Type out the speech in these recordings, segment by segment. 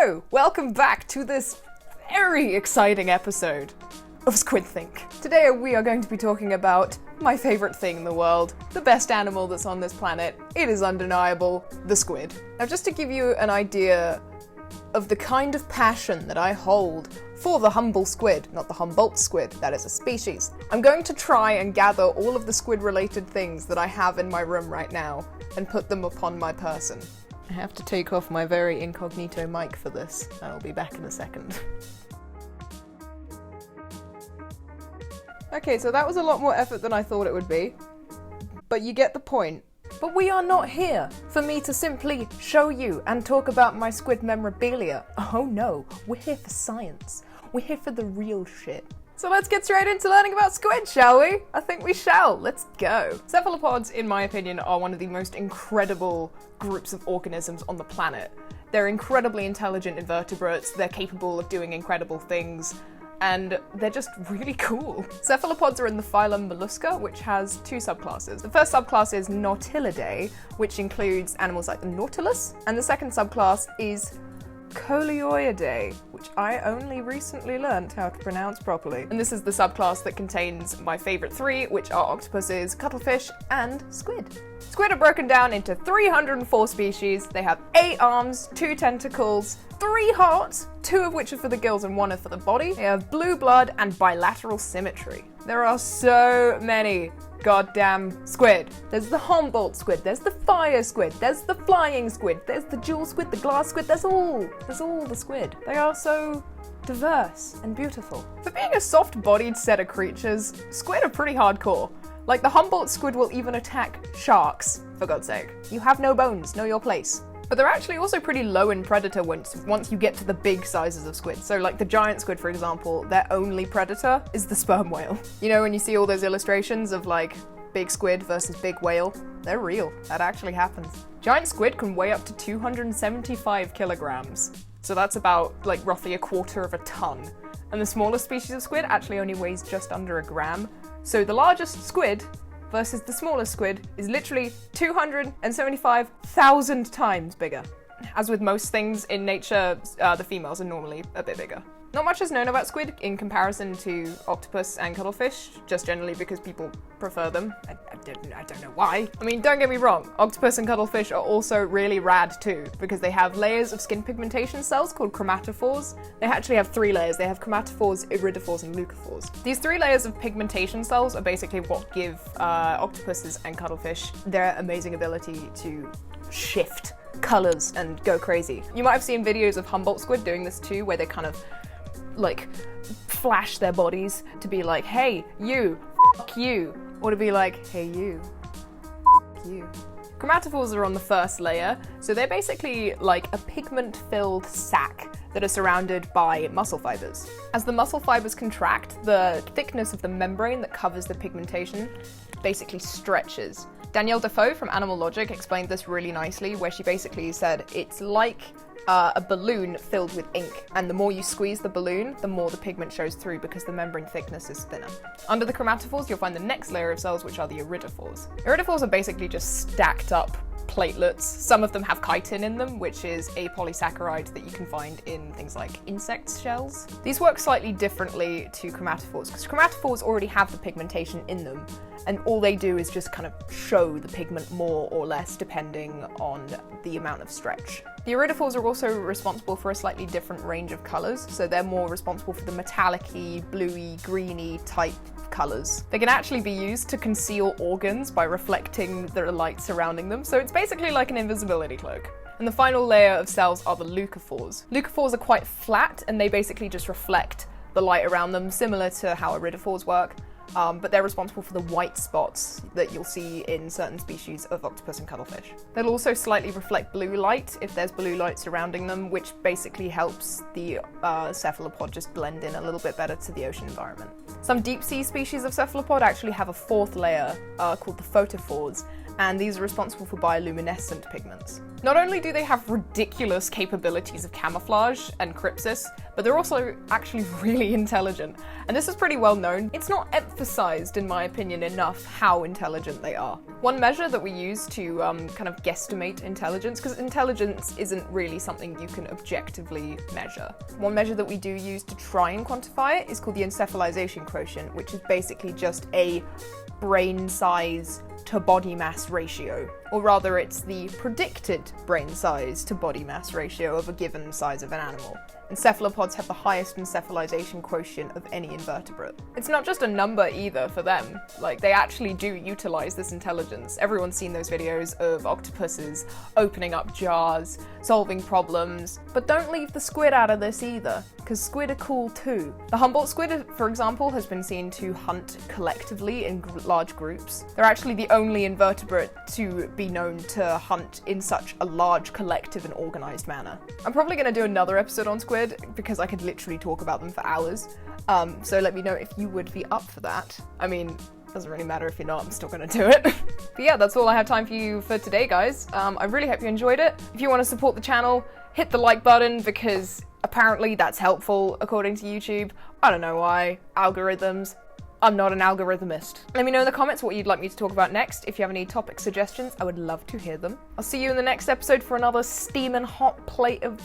Hello! Welcome back to this very exciting episode of SquidThink. Today we are going to be talking about my favourite thing in the world, the best animal that's on this planet. It is undeniable, the squid. Now just to give you an idea of the kind of passion that I hold for the humble squid, not the Humboldt squid, that is a species. I'm going to try and gather all of the squid-related things that I have in my room right now and put them upon my person. I have to take off my very incognito mic for this. I'll be back in a second. Okay, so that was a lot more effort than I thought it would be, but you get the point. But we are not here for me to simply show you and talk about my squid memorabilia. Oh no, we're here for science. We're here for the real shit. So let's get straight into learning about squid, shall we? I think we shall. Let's go. Cephalopods, in my opinion, are one of the most incredible groups of organisms on the planet. They're incredibly intelligent invertebrates, they're capable of doing incredible things, and they're just really cool. Cephalopods are in the phylum Mollusca, which has two subclasses. The first subclass is Nautilidae, which includes animals like the nautilus, and the second subclass is Coleoidae, which I only recently learned how to pronounce properly. And this is the subclass that contains my favourite three, which are octopuses, cuttlefish, and squid. Squid are broken down into 304 species. They have 8 arms, 2 tentacles, 3 hearts, 2 of which are for the gills and 1 are for the body. They have blue blood and bilateral symmetry. There are so many goddamn squid. There's the Humboldt squid, there's the fire squid, there's the flying squid, there's the jewel squid, the glass squid, there's all the squid. They are so diverse and beautiful. For being a soft-bodied set of creatures, squid are pretty hardcore. Like the Humboldt squid will even attack sharks, for God's sake. You have no bones, know your place. But they're actually also pretty low in predator once you get to the big sizes of squid. So like the giant squid, for example, their only predator is the sperm whale. You know when you see all those illustrations of like big squid versus big whale? They're real. That actually happens. Giant squid can weigh up to 275 kilograms. So that's about like roughly a quarter of a ton. And the smallest species of squid actually only weighs just under a gram. So the largest squid versus the smallest squid is literally 275,000 times bigger. As with most things in nature, the females are normally a bit bigger. Not much is known about squid in comparison to octopus and cuttlefish, just generally because people prefer them. I don't know why. I mean, don't get me wrong, octopus and cuttlefish are also really rad too, because they have layers of skin pigmentation cells called chromatophores. They actually have 3 layers. They have chromatophores, iridophores, and leucophores. These 3 layers of pigmentation cells are basically what give octopuses and cuttlefish their amazing ability to shift colors and go crazy. You might have seen videos of Humboldt squid doing this too, where they kind of like flash their bodies to be like, hey, you, f*** you, or to be like, hey, you, f*** you. Chromatophores are on the first layer, so they're basically like a pigment-filled sac that are surrounded by muscle fibers. As the muscle fibers contract, the thickness of the membrane that covers the pigmentation basically stretches. Danielle Defoe from Animal Logic explained this really nicely, where she basically said it's like a balloon filled with ink, and the more you squeeze the balloon, the more the pigment shows through because the membrane thickness is thinner. Under the chromatophores, you'll find the next layer of cells, which are the iridophores. Iridophores are basically just stacked up platelets. Some of them have chitin in them, which is a polysaccharide that you can find in things like insect shells. These work slightly differently to chromatophores, because chromatophores already have the pigmentation in them, and all they do is just kind of show the pigment more or less depending on the amount of stretch. The iridophores are also responsible for a slightly different range of colours, so they're more responsible for the metallic-y, bluey, greeny type colours. They can actually be used to conceal organs by reflecting the light surrounding them, so it's basically like an invisibility cloak. And the final layer of cells are the leucophores. Leucophores are quite flat, and they basically just reflect the light around them, similar to how iridophores work. But they're responsible for the white spots that you'll see in certain species of octopus and cuttlefish. They'll also slightly reflect blue light if there's blue light surrounding them, which basically helps the cephalopod just blend in a little bit better to the ocean environment. Some deep sea species of cephalopod actually have a 4th layer called the photophores, and these are responsible for bioluminescent pigments. Not only do they have ridiculous capabilities of camouflage and crypsis, but they're also actually really intelligent. And this is pretty well known. It's not emphasized, in my opinion, enough how intelligent they are. One measure that we use to kind of guesstimate intelligence, because intelligence isn't really something you can objectively measure. One measure that we do use to try and quantify it is called the encephalization quotient, which is basically just a brain size to body mass ratio, or rather it's the predicted brain size to body mass ratio of a given size of an animal. And cephalopods have the highest encephalization quotient of any invertebrate. It's not just a number either for them, like they actually do utilize this intelligence. Everyone's seen those videos of octopuses opening up jars, solving problems, but don't leave the squid out of this either, because squid are cool too. The Humboldt squid, for example, has been seen to hunt collectively in large groups. They're actually the only invertebrate to be known to hunt in such a large collective and organized manner. I'm probably going to do another episode on squid because I could literally talk about them for hours. So let me know if you would be up for that. I mean, doesn't really matter if you're not, I'm still gonna do it. But yeah, that's all I have time for you for today, guys. I really hope you enjoyed it. If you want to support the channel, hit the like button because apparently that's helpful according to YouTube. I don't know why. Algorithms. I'm not an algorithmist. Let me know in the comments what you'd like me to talk about next. If you have any topic suggestions, I would love to hear them. I'll see you in the next episode for another steaming hot plate of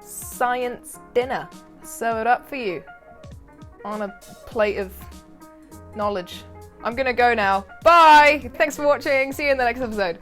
science dinner. Serve it up for you on a plate of knowledge. I'm gonna go now. Bye! Thanks for watching. See you in the next episode.